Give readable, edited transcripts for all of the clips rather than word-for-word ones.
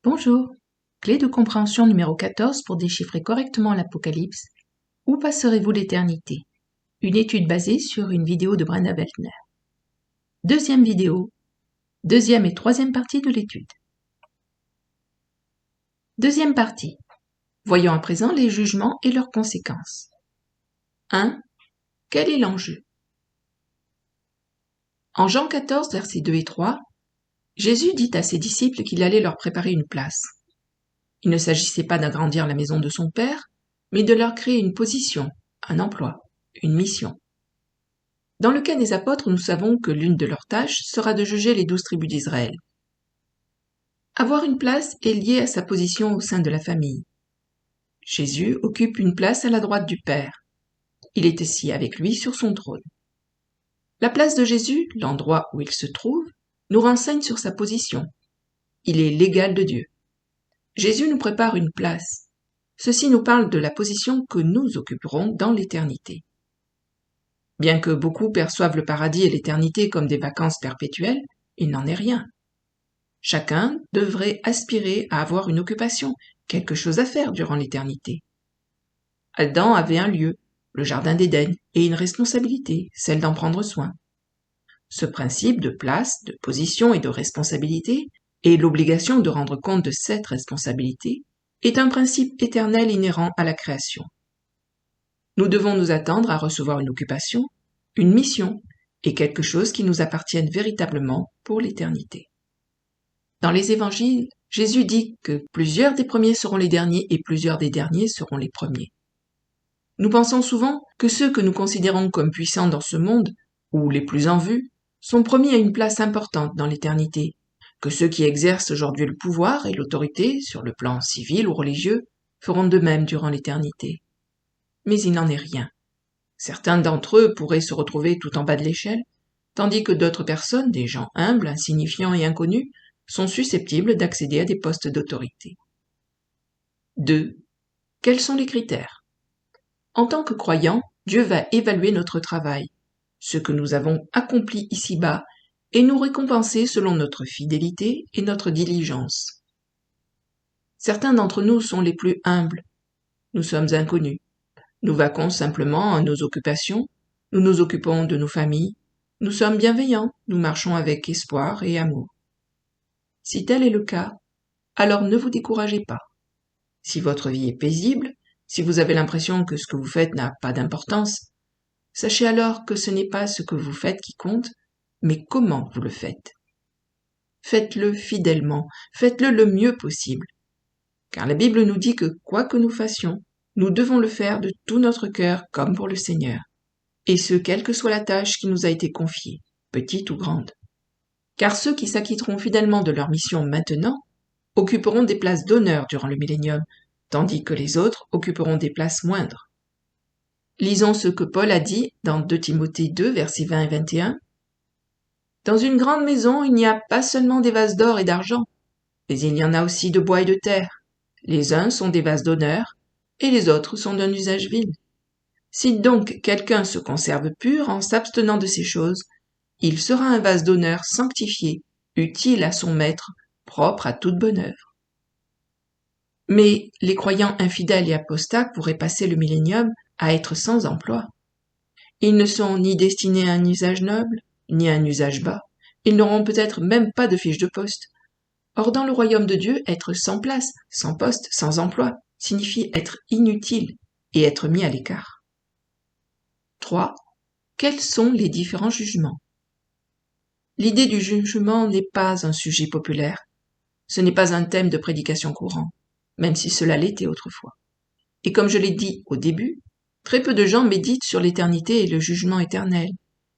Bonjour, clé de compréhension numéro 14 pour déchiffrer correctement l'Apocalypse. Où passerez-vous l'éternité? Une étude basée sur une vidéo de Brenda Weltner. Deuxième vidéo, deuxième et troisième partie de l'étude. Deuxième partie. Voyons à présent les jugements et leurs conséquences. 1. Quel est l'enjeu? En Jean 14, versets 2 et 3, Jésus dit à ses disciples qu'il allait leur préparer une place. Il ne s'agissait pas d'agrandir la maison de son Père, mais de leur créer une position, un emploi, une mission. Dans le cas des apôtres, nous savons que l'une de leurs tâches sera de juger les 12 tribus d'Israël. Avoir une place est lié à sa position au sein de la famille. Jésus occupe une place à la droite du Père. Il est assis avec lui sur son trône. La place de Jésus, l'endroit où il se trouve, nous renseigne sur sa position. Il est l'égal de Dieu. Jésus nous prépare une place. Ceci nous parle de la position que nous occuperons dans l'éternité. Bien que beaucoup perçoivent le paradis et l'éternité comme des vacances perpétuelles, il n'en est rien. Chacun devrait aspirer à avoir une occupation, quelque chose à faire durant l'éternité. Adam avait un lieu, le jardin d'Éden, et une responsabilité, celle d'en prendre soin. Ce principe de place, de position et de responsabilité, et l'obligation de rendre compte de cette responsabilité, est un principe éternel inhérent à la création. Nous devons nous attendre à recevoir une occupation, une mission, et quelque chose qui nous appartienne véritablement pour l'éternité. Dans les évangiles, Jésus dit que plusieurs des premiers seront les derniers et plusieurs des derniers seront les premiers. Nous pensons souvent que ceux que nous considérons comme puissants dans ce monde, ou les plus en vue, sont promis à une place importante dans l'éternité, que ceux qui exercent aujourd'hui le pouvoir et l'autorité sur le plan civil ou religieux feront de même durant l'éternité. Mais il n'en est rien. Certains d'entre eux pourraient se retrouver tout en bas de l'échelle, tandis que d'autres personnes, des gens humbles, insignifiants et inconnus, sont susceptibles d'accéder à des postes d'autorité. 2. Quels sont les critères? En tant que croyants, Dieu va évaluer notre travail, ce que nous avons accompli ici-bas, et nous récompenser selon notre fidélité et notre diligence. Certains d'entre nous sont les plus humbles. Nous sommes inconnus. Nous vaquons simplement à nos occupations, nous nous occupons de nos familles, nous sommes bienveillants, nous marchons avec espoir et amour. Si tel est le cas, alors ne vous découragez pas. Si votre vie est paisible, si vous avez l'impression que ce que vous faites n'a pas d'importance, sachez alors que ce n'est pas ce que vous faites qui compte, mais comment vous le faites. Faites-le fidèlement, faites-le le mieux possible. Car la Bible nous dit que quoi que nous fassions, nous devons le faire de tout notre cœur comme pour le Seigneur. Et ce, quelle que soit la tâche qui nous a été confiée, petite ou grande. Car ceux qui s'acquitteront fidèlement de leur mission maintenant occuperont des places d'honneur durant le millénium, tandis que les autres occuperont des places moindres. Lisons ce que Paul a dit dans 2 Timothée 2, versets 20 et 21. « Dans une grande maison, il n'y a pas seulement des vases d'or et d'argent, mais il y en a aussi de bois et de terre. Les uns sont des vases d'honneur, et les autres sont d'un usage vil. Si donc quelqu'un se conserve pur en s'abstenant de ces choses, il sera un vase d'honneur sanctifié, utile à son maître, propre à toute bonne œuvre. » Mais les croyants infidèles et apostats pourraient passer le millénium à être sans emploi. Ils ne sont ni destinés à un usage noble, ni à un usage bas. Ils n'auront peut-être même pas de fiche de poste. Or, dans le royaume de Dieu, être sans place, sans poste, sans emploi, signifie être inutile et être mis à l'écart. 3. Quels sont les différents jugements? L'idée du jugement n'est pas un sujet populaire. Ce n'est pas un thème de prédication courant, même si cela l'était autrefois. Et comme je l'ai dit au début, très peu de gens méditent sur l'éternité et le jugement éternel,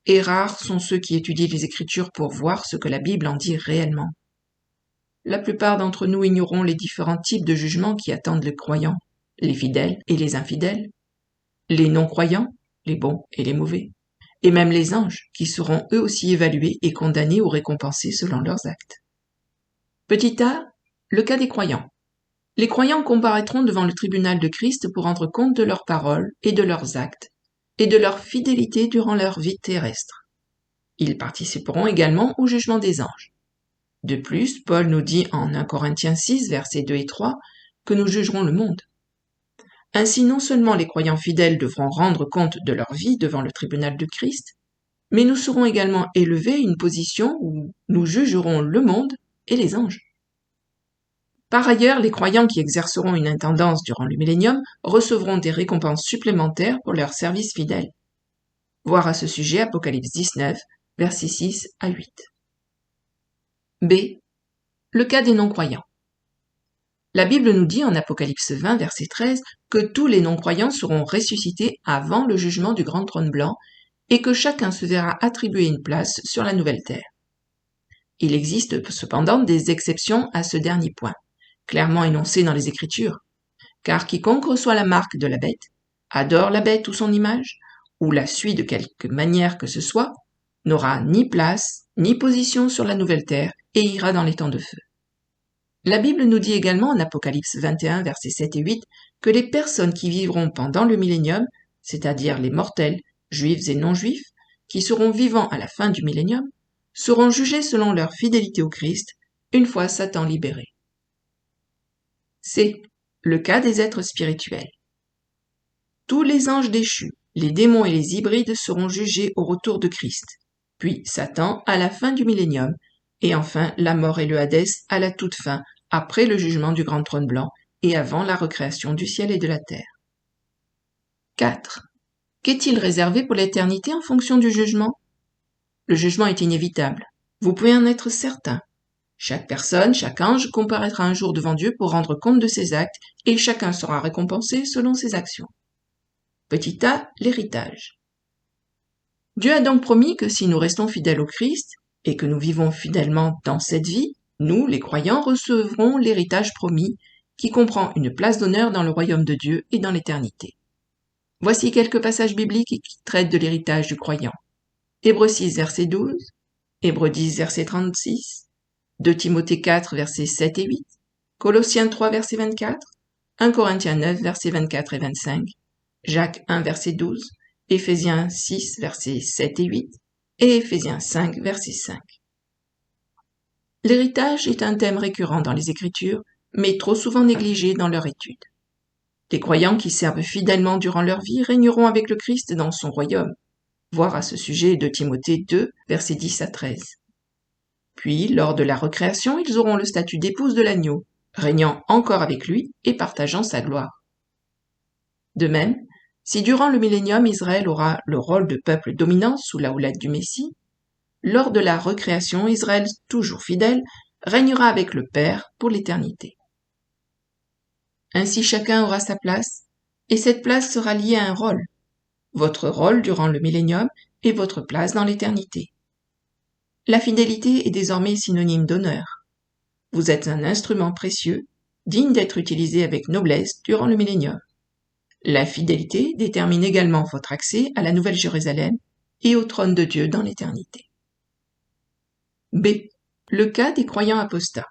et rares sont ceux qui étudient les Écritures pour voir ce que la Bible en dit réellement. La plupart d'entre nous ignorons les différents types de jugements qui attendent les croyants, les fidèles et les infidèles, les non-croyants, les bons et les mauvais, et même les anges qui seront eux aussi évalués et condamnés ou récompensés selon leurs actes. Petit a, le cas des croyants. Les croyants comparaîtront devant le tribunal de Christ pour rendre compte de leurs paroles et de leurs actes, et de leur fidélité durant leur vie terrestre. Ils participeront également au jugement des anges. De plus, Paul nous dit en 1 Corinthiens 6, versets 2 et 3, que nous jugerons le monde. Ainsi, non seulement les croyants fidèles devront rendre compte de leur vie devant le tribunal de Christ, mais nous serons également élevés à une position où nous jugerons le monde et les anges. Par ailleurs, les croyants qui exerceront une intendance durant le millénium recevront des récompenses supplémentaires pour leur service fidèle. Voir à ce sujet Apocalypse 19, versets 6 à 8. B. Le cas des non-croyants. La Bible nous dit en Apocalypse 20, verset 13, que tous les non-croyants seront ressuscités avant le jugement du grand trône blanc et que chacun se verra attribuer une place sur la nouvelle terre. Il existe cependant des exceptions à ce dernier point, clairement énoncées dans les Écritures, car quiconque reçoit la marque de la bête, adore la bête ou son image, ou la suit de quelque manière que ce soit, n'aura ni place, ni position sur la nouvelle terre et ira dans les temps de feu. La Bible nous dit également en Apocalypse 21, versets 7 et 8, que les personnes qui vivront pendant le millénium, c'est-à-dire les mortels, juifs et non-juifs, qui seront vivants à la fin du millénium, seront jugés selon leur fidélité au Christ, une fois Satan libéré. C. Le cas des êtres spirituels. Tous les anges déchus, les démons et les hybrides seront jugés au retour de Christ, puis Satan à la fin du millénium, et enfin la mort et le Hadès à la toute fin, après le jugement du grand trône blanc et avant la recréation du ciel et de la terre. 4. Qu'est-il réservé pour l'éternité en fonction du jugement? Le jugement est inévitable. Vous pouvez en être certain. Chaque personne, chaque ange comparaîtra un jour devant Dieu pour rendre compte de ses actes et chacun sera récompensé selon ses actions. Petit a, l'héritage. Dieu a donc promis que si nous restons fidèles au Christ et que nous vivons fidèlement dans cette vie, nous, les croyants, recevrons l'héritage promis qui comprend une place d'honneur dans le royaume de Dieu et dans l'éternité. Voici quelques passages bibliques qui traitent de l'héritage du croyant. Hébreux 6, verset 12, Hébreux 10, verset 36, 2 Timothée 4, versets 7 et 8, Colossiens 3, verset 24, 1 Corinthiens 9, versets 24 et 25, Jacques 1, verset 12, Éphésiens 6, versets 7 et 8, et Éphésiens 5, verset 5. L'héritage est un thème récurrent dans les Écritures, mais trop souvent négligé dans leur étude. Les croyants qui servent fidèlement durant leur vie régneront avec le Christ dans son royaume. Voir à ce sujet 2 Timothée 2, versets 10 à 13. Puis, lors de la recréation, ils auront le statut d'épouse de l'agneau, régnant encore avec lui et partageant sa gloire. De même, si durant le millénium Israël aura le rôle de peuple dominant sous la houlette du Messie, lors de la recréation, Israël, toujours fidèle, régnera avec le Père pour l'éternité. Ainsi chacun aura sa place, et cette place sera liée à un rôle. Votre rôle durant le millénium et votre place dans l'éternité. La fidélité est désormais synonyme d'honneur. Vous êtes un instrument précieux, digne d'être utilisé avec noblesse durant le millénium. La fidélité détermine également votre accès à la Nouvelle Jérusalem et au trône de Dieu dans l'éternité. B. Le cas des croyants apostats.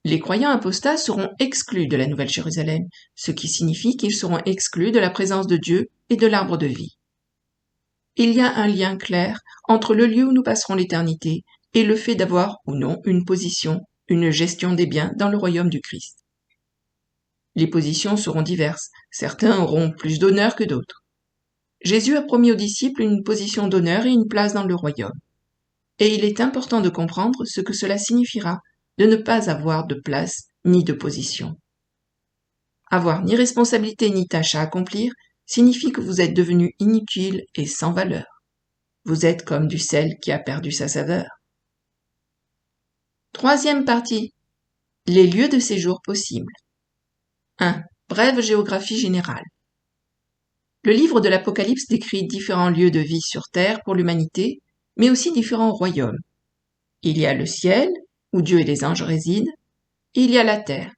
Les croyants apostats seront exclus de la Nouvelle Jérusalem, ce qui signifie qu'ils seront exclus de la présence de Dieu et de l'arbre de vie. Il y a un lien clair entre le lieu où nous passerons l'éternité et le fait d'avoir ou non une position, une gestion des biens dans le royaume du Christ. Les positions seront diverses, certains auront plus d'honneur que d'autres. Jésus a promis aux disciples une position d'honneur et une place dans le royaume. Et il est important de comprendre ce que cela signifiera de ne pas avoir de place ni de position. Avoir ni responsabilité ni tâche à accomplir signifie que vous êtes devenu inutile et sans valeur. Vous êtes comme du sel qui a perdu sa saveur. Troisième partie. Les lieux de séjour possibles. 1. Brève géographie générale. Le livre de l'Apocalypse décrit différents lieux de vie sur terre pour l'humanité, mais aussi différents royaumes. Il y a le ciel, où Dieu et les anges résident, et il y a la terre.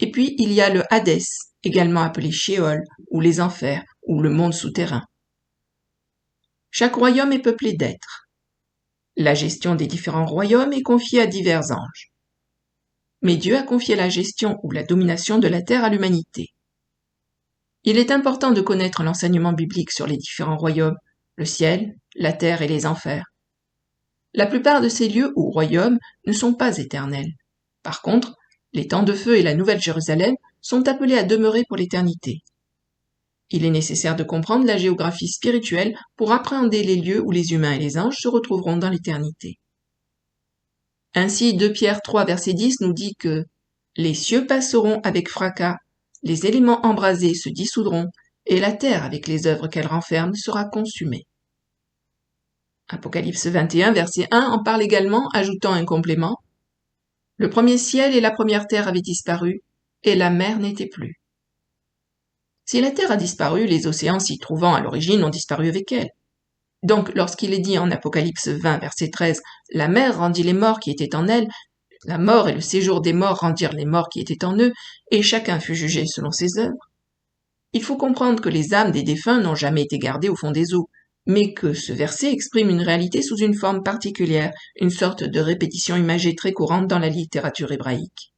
Et puis il y a le Hadès, également appelé Sheol, ou les enfers, ou le monde souterrain. Chaque royaume est peuplé d'êtres. La gestion des différents royaumes est confiée à divers anges. Mais Dieu a confié la gestion ou la domination de la terre à l'humanité. Il est important de connaître l'enseignement biblique sur les différents royaumes, le ciel, la terre et les enfers. La plupart de ces lieux ou royaumes ne sont pas éternels. Par contre, les temps de feu et la Nouvelle Jérusalem sont appelés à demeurer pour l'éternité. Il est nécessaire de comprendre la géographie spirituelle pour appréhender les lieux où les humains et les anges se retrouveront dans l'éternité. Ainsi, 2 Pierre 3, verset 10 nous dit que « Les cieux passeront avec fracas, les éléments embrasés se dissoudront, et la terre avec les œuvres qu'elle renferme sera consumée. » Apocalypse 21, verset 1 en parle également, ajoutant un complément. « Le premier ciel et la première terre avaient disparu, et la mer n'était plus. » Si la terre a disparu, les océans s'y trouvant à l'origine ont disparu avec elle. Donc, lorsqu'il est dit en Apocalypse 20, verset 13, « La mer rendit les morts qui étaient en elle, la mort et le séjour des morts rendirent les morts qui étaient en eux, et chacun fut jugé selon ses œuvres. » Il faut comprendre que les âmes des défunts n'ont jamais été gardées au fond des eaux, mais que ce verset exprime une réalité sous une forme particulière, une sorte de répétition imagée très courante dans la littérature hébraïque.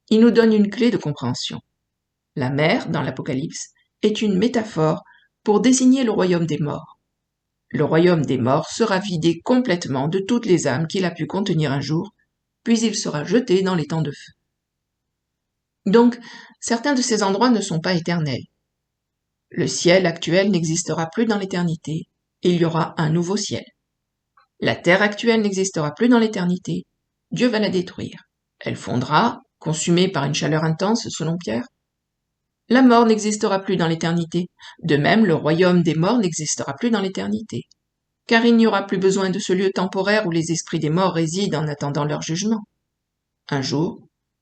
Il nous donne une clé de compréhension. La mer, dans l'Apocalypse, est une métaphore pour désigner le royaume des morts. Le royaume des morts sera vidé complètement de toutes les âmes qu'il a pu contenir un jour, puis il sera jeté dans les temps de feu. Donc, certains de ces endroits ne sont pas éternels. Le ciel actuel n'existera plus dans l'éternité, et il y aura un nouveau ciel. La terre actuelle n'existera plus dans l'éternité, Dieu va la détruire. Elle fondra, consumée par une chaleur intense selon Pierre. La mort n'existera plus dans l'éternité, de même le royaume des morts n'existera plus dans l'éternité, car il n'y aura plus besoin de ce lieu temporaire où les esprits des morts résident en attendant leur jugement. Un jour,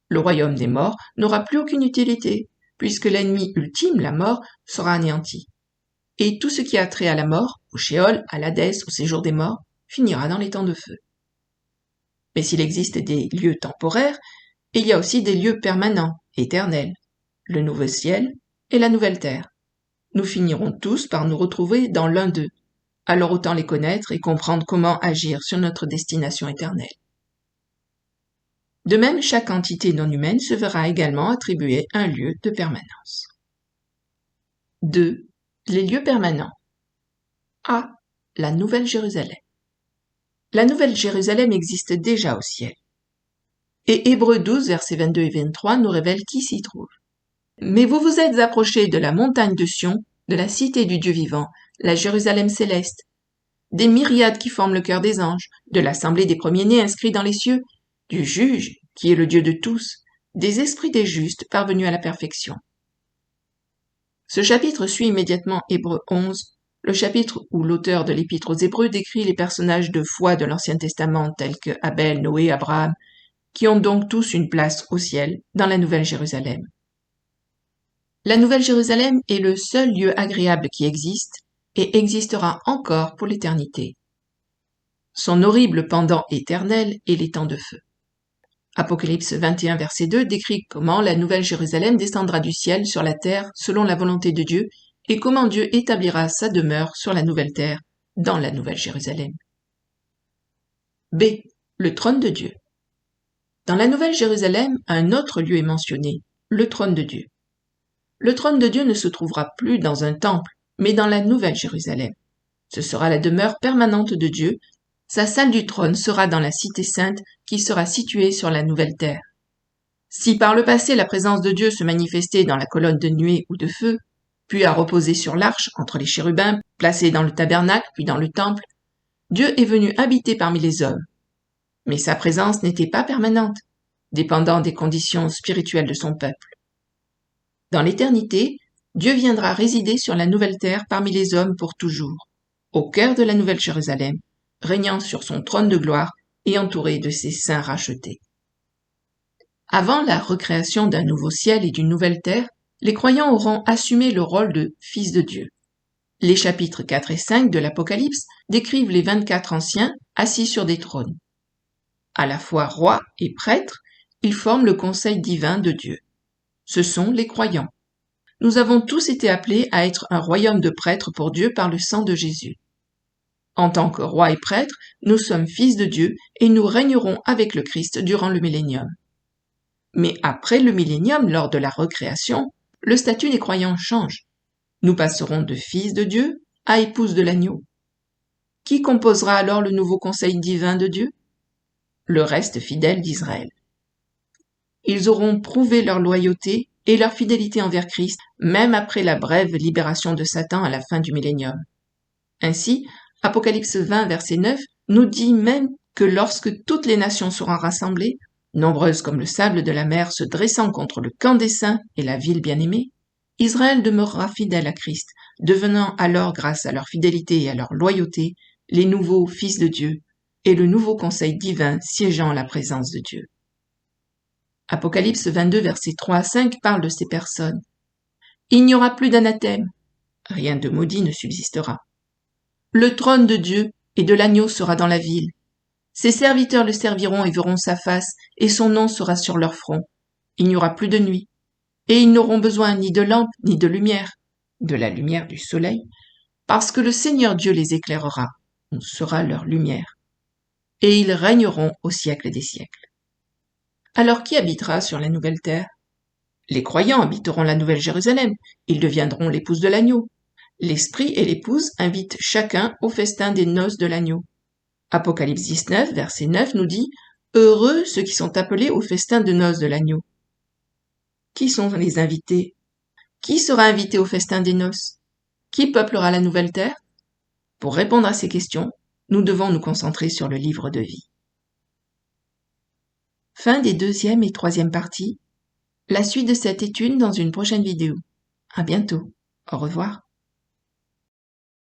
le royaume des morts n'aura plus aucune utilité, puisque l'ennemi ultime, la mort, sera anéanti. Et tout ce qui a trait à la mort, au Sheol, à l'Hadès, au séjour des morts, finira dans les temps de feu. Mais s'il existe des lieux temporaires, il y a aussi des lieux permanents, éternels, le nouveau ciel et la nouvelle terre. Nous finirons tous par nous retrouver dans l'un d'eux, alors autant les connaître et comprendre comment agir sur notre destination éternelle. De même, chaque entité non humaine se verra également attribuer un lieu de permanence. 2. Les lieux permanents. A. La Nouvelle Jérusalem. La Nouvelle Jérusalem existe déjà au ciel. Et Hébreux 12, versets 22 et 23 nous révèle qui s'y trouve. « Mais vous vous êtes approchés de la montagne de Sion, de la cité du Dieu vivant, la Jérusalem céleste, des myriades qui forment le cœur des anges, de l'assemblée des premiers-nés inscrits dans les cieux, du juge, qui est le Dieu de tous, des esprits des justes parvenus à la perfection. » Ce chapitre suit immédiatement Hébreux 11, le chapitre où l'auteur de l'Épître aux Hébreux décrit les personnages de foi de l'Ancien Testament tels que Abel, Noé, Abraham, qui ont donc tous une place au ciel dans la Nouvelle Jérusalem. La Nouvelle Jérusalem est le seul lieu agréable qui existe et existera encore pour l'éternité. Son horrible pendant éternel est les temps de feu. Apocalypse 21, verset 2 décrit comment la Nouvelle Jérusalem descendra du ciel sur la terre selon la volonté de Dieu et comment Dieu établira sa demeure sur la nouvelle terre, dans la Nouvelle Jérusalem. B. Le trône de Dieu. Dans la Nouvelle Jérusalem, un autre lieu est mentionné, le trône de Dieu. Le trône de Dieu ne se trouvera plus dans un temple, mais dans la Nouvelle Jérusalem. Ce sera la demeure permanente de Dieu. Sa salle du trône sera dans la cité sainte qui sera située sur la nouvelle terre. Si par le passé la présence de Dieu se manifestait dans la colonne de nuée ou de feu, puis a reposé sur l'arche entre les chérubins, placée dans le tabernacle puis dans le temple, Dieu est venu habiter parmi les hommes. Mais sa présence n'était pas permanente, dépendant des conditions spirituelles de son peuple. Dans l'éternité, Dieu viendra résider sur la nouvelle terre parmi les hommes pour toujours, au cœur de la Nouvelle Jérusalem, régnant sur son trône de gloire et entouré de ses saints rachetés. Avant la recréation d'un nouveau ciel et d'une nouvelle terre, les croyants auront assumé le rôle de fils de Dieu. Les chapitres 4 et 5 de l'Apocalypse décrivent les 24 anciens assis sur des trônes. À la fois rois et prêtres, ils forment le conseil divin de Dieu. Ce sont les croyants. Nous avons tous été appelés à être un royaume de prêtres pour Dieu par le sang de Jésus. En tant que rois et prêtres, nous sommes fils de Dieu et nous régnerons avec le Christ durant le millénium. Mais après le millénium, lors de la recréation, le statut des croyants change. Nous passerons de fils de Dieu à épouse de l'agneau. Qui composera alors le nouveau conseil divin de Dieu? Le reste fidèle d'Israël. Ils auront prouvé leur loyauté et leur fidélité envers Christ, même après la brève libération de Satan à la fin du millénium. Ainsi, Apocalypse 20, verset 9, nous dit même que lorsque toutes les nations seront rassemblées, nombreuses comme le sable de la mer se dressant contre le camp des saints et la ville bien-aimée, Israël demeurera fidèle à Christ, devenant alors, grâce à leur fidélité et à leur loyauté, les nouveaux fils de Dieu et le nouveau conseil divin siégeant à la présence de Dieu. Apocalypse 22, versets 3 à 5 parle de ces personnes. Il n'y aura plus d'anathème, rien de maudit ne subsistera. Le trône de Dieu et de l'agneau sera dans la ville. Ses serviteurs le serviront et verront sa face, et son nom sera sur leur front. Il n'y aura plus de nuit, et ils n'auront besoin ni de lampe ni de lumière, de la lumière du soleil, parce que le Seigneur Dieu les éclairera, on sera leur lumière. Et ils régneront au siècle des siècles. Alors qui habitera sur la nouvelle terre? Les croyants habiteront la nouvelle Jérusalem, ils deviendront l'épouse de l'agneau. L'esprit et l'épouse invitent chacun au festin des noces de l'agneau. Apocalypse 19, verset 9 nous dit « Heureux ceux qui sont appelés au festin de noces de l'agneau ». Qui sont les invités? Qui sera invité au festin des noces? Qui peuplera la nouvelle terre? Pour répondre à ces questions, nous devons nous concentrer sur le livre de vie. Fin des deuxième et troisième parties. La suite de cette étude dans une prochaine vidéo. À bientôt. Au revoir.